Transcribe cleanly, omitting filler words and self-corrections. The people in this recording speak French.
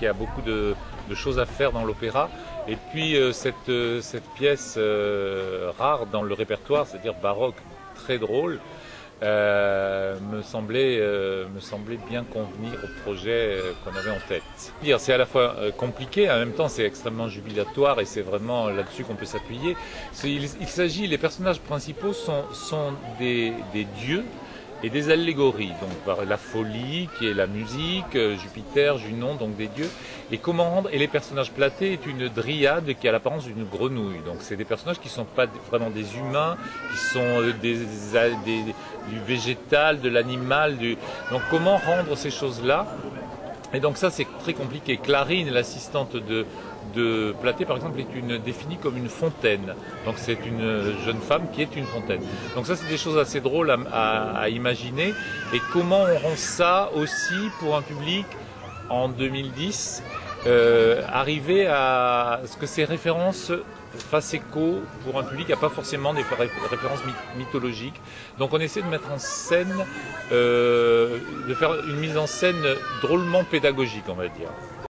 il y a beaucoup de choses à faire dans l'opéra. Et puis cette pièce rare dans le répertoire, c'est-à-dire baroque, très drôle, me semblait bien convenir au projet qu'on avait en tête. C'est à la fois compliqué, en même temps c'est extrêmement jubilatoire et c'est vraiment là-dessus qu'on peut s'appuyer. Les personnages principaux sont des dieux et des allégories, donc la folie qui est la musique, Jupiter, Junon, donc des dieux, et les personnages platés est une dryade qui a l'apparence d'une grenouille, donc c'est des personnages qui ne sont pas vraiment des humains, qui sont du végétal, de l'animal, donc comment rendre ces choses-là? Et donc ça c'est très compliqué. Clarine, l'assistante de Platé par exemple, est définie comme une fontaine. Donc c'est une jeune femme qui est une fontaine. Donc ça c'est des choses assez drôles à imaginer. Et comment on rend ça aussi pour un public en 2010, arriver à ce que ces références fassent écho pour un public qui n'a pas forcément des références mythologiques. Donc on essaie de mettre en scène, de faire une mise en scène drôlement pédagogique, on va dire.